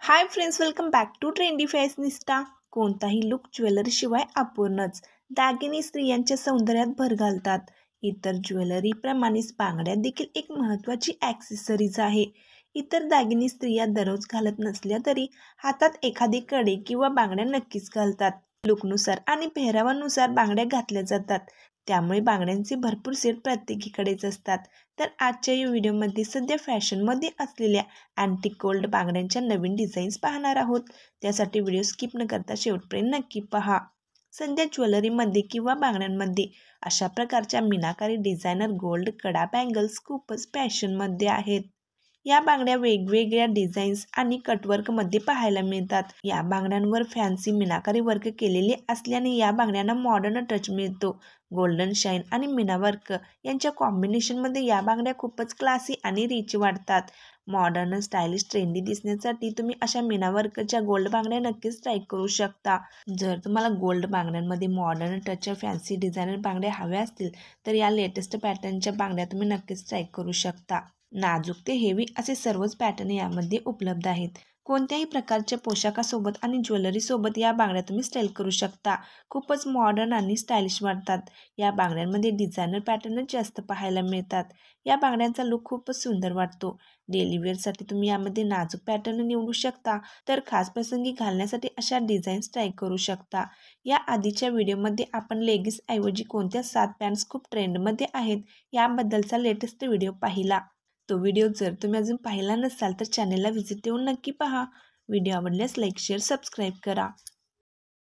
High friends, welcome back to trendy fashionista. कोणताही look ज्वेलरीशिवाय अपूर्णच। दागिने स्त्रियांच्या सौंदर्यात भर घालतात। इतर ज्वेलरीप्रमाणेच बांगड्या देखील एक महत्त्वाची ॲक्सेसरीज आहे। इतर दागिने स्त्रिया दररोज घालत नसल्या तरी हातात एखादी कडी किंवा बांगड्या नक्कीच घालतात। लुकनुसार आणि पेहरावानुसार बांगड्या घातल्या जातात, त्यामुळे बांगड्यांचे भरपूर सेट प्रत्येकीकडेच असतात। तर आजच्या या व्हिडिओमध्ये सध्या फॅशनमध्ये असलेल्या अँटिक गोल्ड बांगड्यांच्या नवीन डिझाईन्स पाहणार आहोत। त्यासाठी व्हिडिओ स्किप न करता शेवटपर्यंत नक्की पहा। सध्या ज्वेलरीमध्ये किंवा बांगड्यांमध्ये अशा प्रकारच्या मीनाकारी डिझायनर गोल्ड कडा बँगल्स खूपच फॅशनमध्ये आहेत। या बांगड्या वेगवेगळ्या डिझाईन्स आणि कटवर्कमध्ये पाहायला मिळतात। या बांगड्यांवर फॅन्सी मीनाकारी वर्क केलेले असल्याने या बांगड्यांना मॉडर्न टच मिळतो। गोल्डन शाईन आणि मीना वर्क यांच्या कॉम्बिनेशनमध्ये या बांगड्या खूपच क्लासी आणि रिच वाटतात। मॉडर्न स्टायलिश ट्रेंडी दिसण्यासाठी तुम्ही अशा मीना वर्कच्या गोल्ड बांगड्या नक्कीच ट्राय करू शकता। जर तुम्हाला गोल्ड बांगड्यांमध्ये मॉडर्न टच फॅन्सी डिझायनर बांगड्या हव्या असतील तर या लेटेस्ट पॅटर्नच्या बांगड्या तुम्ही नक्कीच ट्राय करू शकता। नाजूक ते हेवी असे सर्वच पॅटर्न यामध्ये उपलब्ध आहेत। कोणत्याही प्रकारच्या पोशाखासोबत आणि ज्वेलरीसोबत या बांगड्या तुम्ही स्टाईल करू शकता। खूपच मॉडर्न आणि स्टायलिश वाटतात। या बांगड्यांमध्ये डिझायनर पॅटर्न जास्त पाहायला मिळतात। या बांगड्यांचा लुक खूपच सुंदर वाटतो। डेली वेअरसाठी तुम्ही यामध्ये नाजूक पॅटर्न निवडू शकता, तर खास प्रसंगी घालण्यासाठी अशा डिझाईन्स ट्राय करू शकता। या आधीच्या व्हिडिओमध्ये आपण लेगिन्स ऐवजी कोणत्या 7 पॅन्ट्स खूप ट्रेंडमध्ये आहेत याबद्दलचा लेटेस्ट व्हिडिओ पाहिला। तो व्हिडिओ जर तुम्ही अजून पाहिला नसाल तर चॅनलला व्हिजिट देऊन नक्की पहा। व्हिडिओ आवडल्यास लाईक, शेअर, सबस्क्राईब करा।